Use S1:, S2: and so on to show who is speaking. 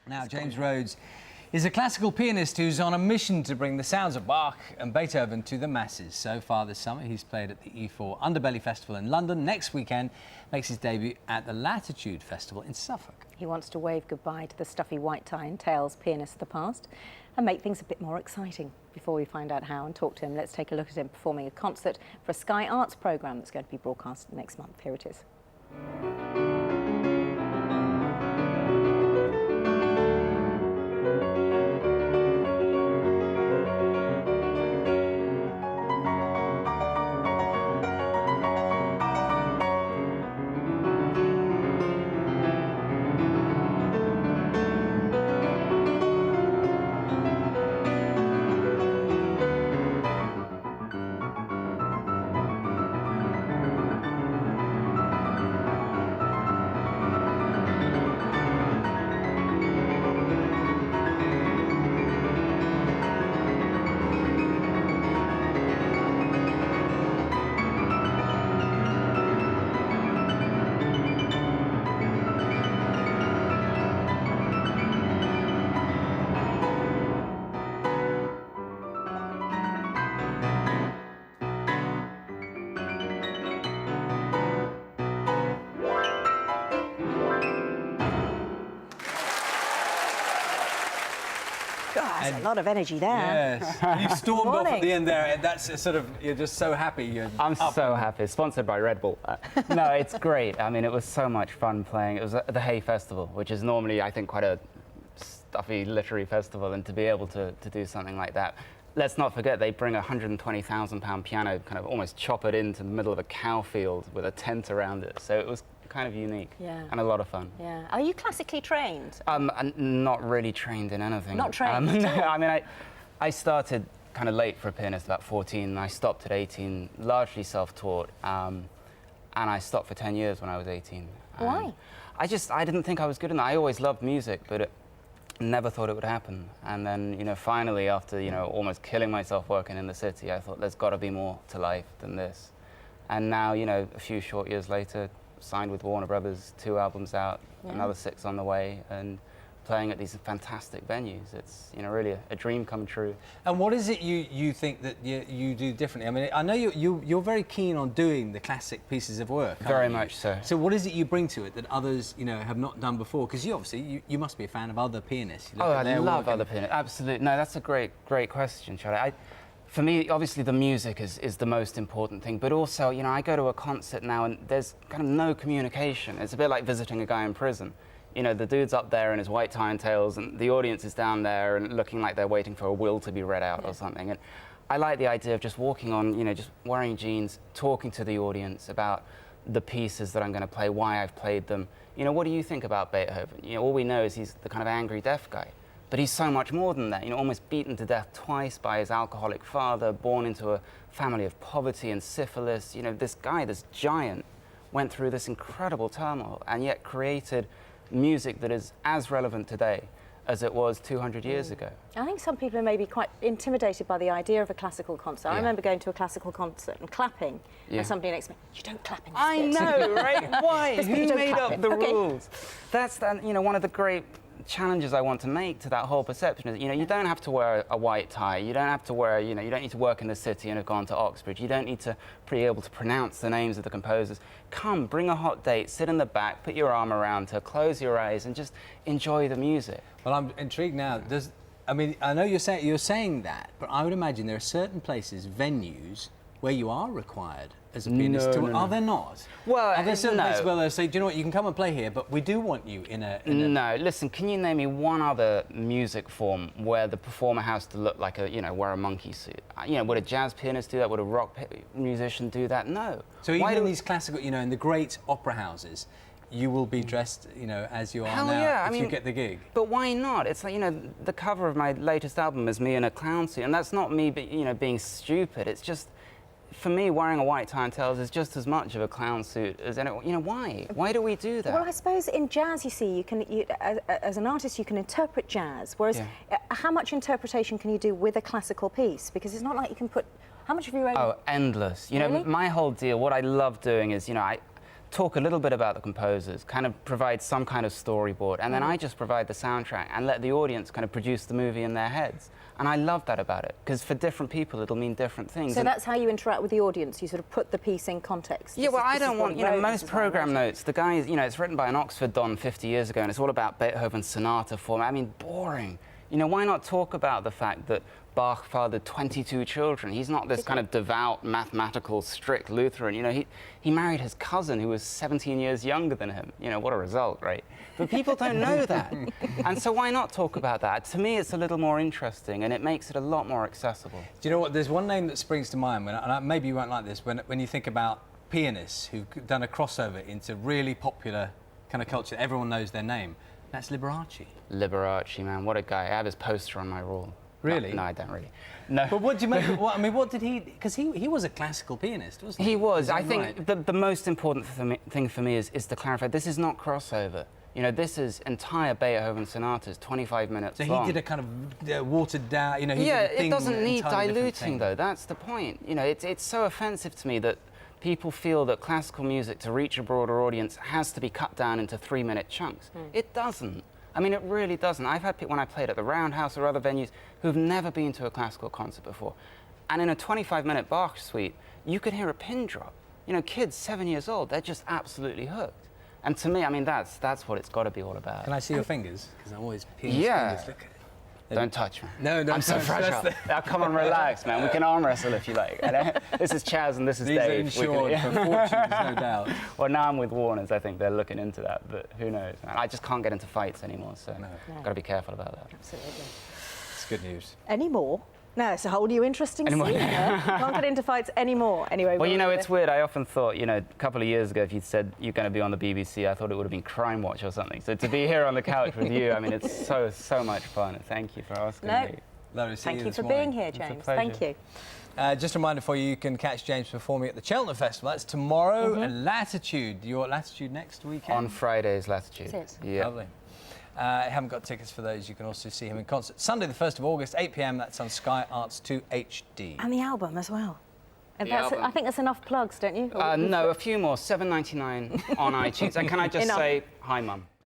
S1: Now, James Rhodes is a classical pianist who's on a mission to bring the sounds of Bach and Beethoven to the masses. So far this summer, he's played at the E4 Underbelly Festival in London. Next weekend, makes his debut at the Latitude Festival in Suffolk.
S2: He wants to wave goodbye to the stuffy white tie and tails pianists of the past and make things a bit more exciting. Before we find out how and talk to him, let's take a look at him performing a concert for a Sky Arts programme that's going to be broadcast next month. Here it is. There's a lot of energy there.
S1: Yes, you stormed off at the end there, and that's a sort of, you're just so happy.
S3: I'm so happy. Sponsored by Red Bull. No, it's great. I mean, it was so much fun playing. It was at the Hay Festival, which is normally, I think, quite a stuffy literary festival, and to be able to do something like that. Let's not forget, they bring a £120,000 piano, kind of almost chop it into the middle of a cow field with a tent around it. So it was kind of unique and a lot of fun.
S2: Yeah. Are you classically trained?
S3: I'm not really trained in anything.
S2: Not trained?
S3: No, I mean, I started kind of late for a pianist, about 14, and I stopped at 18, largely self-taught, and I stopped for 10 years when I was 18.
S2: Why?
S3: I didn't think I was good enough. I always loved music, but never thought it would happen. And then, you know, finally, after, you know, almost killing myself working in the city, I thought there's got to be more to life than this. And now, you know, a few short years later, signed with Warner Brothers, 2 albums out, another 6 on the way, and playing at these fantastic venues. It's, you know, really a dream come true.
S1: And what is it you think that you do differently? I mean, I know you're very keen on doing the classic pieces of work.
S3: Very much so.
S1: So what is it you bring to it that others, you know, have not done before? Because you obviously, you must be a fan of other pianists.
S3: Oh, I love other pianists. Absolutely. No, that's a great question, Charlie. For me, obviously, the music is the most important thing, but also, you know, I go to a concert now and there's kind of no communication. It's a bit like visiting a guy in prison. You know, the dude's up there in his white tie and tails and the audience is down there and looking like they're waiting for a will to be read out or something. And I like the idea of just walking on, you know, just wearing jeans, talking to the audience about the pieces that I'm going to play, why I've played them. You know, what do you think about Beethoven? You know, all we know is he's the kind of angry deaf guy. But he's so much more than that, you know, almost beaten to death twice by his alcoholic father, born into a family of poverty and syphilis. You know, this guy, this giant, went through this incredible turmoil and yet created music that is as relevant today as it was 200 years ago.
S2: I think some people are maybe quite intimidated by the idea of a classical concert. I remember going to a classical concert and clapping, and somebody next to me, you don't clap in this
S3: I
S2: bit.
S3: know, right? Why? Who made up the rules? That's, you know, one of the great challenges I want to make to that whole perception is, you know, you don't have to wear a white tie, you don't have to wear, you know, you don't need to work in the city and have gone to Oxford, you don't need to be able to pronounce the names of the composers. Come, bring a hot date, sit in the back, put your arm around her, close your eyes and just enjoy the music.
S1: Well, I'm intrigued now. I mean, I know you're saying that, but I would imagine there are certain places, venues, where you are required as a pianist to... Are there not?
S3: Well,
S1: are there certain places where they say, do you know what, you can come and play here, but we do want you in a...
S3: No, listen, can you name me one other music form where the performer has to look like a, you know, wear a monkey suit? You know, would a jazz pianist do that? Would a rock musician do that? No.
S1: So even in these classical, you know, in the great opera houses, you will be dressed, you know, as you are now if you get the gig.
S3: But why not? It's like, you know, the cover of my latest album is me in a clown suit, and that's not me, you know, being stupid. It's just, for me, wearing a white tie and tails is just as much of a clown suit as anyone. You know, why? Why do we do that?
S2: Well, I suppose in jazz, you see, as an artist, you can interpret jazz, whereas how much interpretation can you do with a classical piece? Because it's not like you can put... How much have you written?
S3: Oh, endless. You know, my whole deal, what I love doing is, you know, talk a little bit about the composers, kind of provide some kind of storyboard, and then I just provide the soundtrack and let the audience kind of produce the movie in their heads. And I love that about it, because for different people, it'll mean different things.
S2: So
S3: And
S2: that's how you interact with the audience. You sort of put the piece in context.
S3: yeah, well, I don't want,
S2: Rhodes,
S3: most
S2: this is
S3: program
S2: what
S3: notes, the guy, it's written by an Oxford Don 50 years ago, and it's all about Beethoven's sonata form. I mean, boring. Why not talk about the fact that Bach fathered 22 children? He's not this kind of devout, mathematical, strict Lutheran. He married his cousin, who was 17 years younger than him. What a result, right? But people don't know that. And so why not talk about that? To me, it's a little more interesting, and it makes it a lot more accessible.
S1: Do you know what? There's one name that springs to mind, maybe you won't like this, when you think about pianists who've done a crossover into really popular kind of culture. Everyone knows their name. That's Liberace.
S3: Liberace, man, what a guy. I have his poster on my wall.
S1: Really?
S3: No, I don't really. No.
S1: But what do you make? What did he? Because he was a classical pianist, wasn't he?
S3: He was. I
S1: Is that
S3: think
S1: right?
S3: the most important thing for me is to clarify, this is not crossover. This is entire Beethoven sonatas, 25 minutes
S1: So
S3: long.
S1: he did a kind of watered down, he
S3: yeah,
S1: did a thing,
S3: it doesn't need
S1: entirely different
S3: diluting,
S1: thing.
S3: though. That's the point. It's so offensive to me that people feel that classical music, to reach a broader audience, has to be cut down into 3-minute chunks. It doesn't. I mean, it really doesn't. I've had people, when I played at the Roundhouse or other venues, who've never been to a classical concert before. And in a 25-minute Bach suite, you could hear a pin drop. Kids 7 years old, they're just absolutely hooked. And to me, I mean, that's what it's got to be all about.
S1: Can I see your fingers? Because I'm always peeing
S3: Yeah.
S1: fingers. Look at it.
S3: Don't touch me.
S1: No,
S3: I'm so
S1: don't.
S3: fragile. Now, come on, relax, man. We can arm wrestle if you like. This is Chaz and this is
S1: These are
S3: Dave.
S1: insured for fortunes, no doubt.
S3: Well, now I'm with Warners. I think they're looking into that, but who knows, man. I just can't get into fights anymore, so got to be careful about that.
S2: Absolutely.
S1: It's good news.
S2: Any more? No, it's a whole new interesting scene.
S3: Anymore?
S2: Can't get into fights anymore. Anyway.
S3: Well, it's weird. I often thought, a couple of years ago, if you'd said you're going to be on the BBC, I thought it would have been Crime Watch or something. So to be here on the couch with you, I mean, it's so much fun. Thank you for asking me.
S1: Lovely to see
S2: Thank you
S1: this
S2: for
S1: morning.
S2: being here,
S3: It's a
S2: James.
S3: pleasure.
S2: Thank you.
S1: Just a reminder for you, you can catch James performing at the Cheltenham Festival. That's tomorrow. And Latitude, your Latitude next weekend?
S3: On Friday's Latitude.
S2: That's it.
S3: Yeah.
S1: Lovely. Haven't got tickets for those. You can also see him in concert Sunday, the 1st of August, 8 p.m. That's on Sky Arts 2 HD.
S2: And the album as well. And
S3: The album.
S2: I think that's enough plugs, don't you?
S3: No, a few more. $7.99 on iTunes. And can I just
S2: Enough.
S3: say, hi, Mum.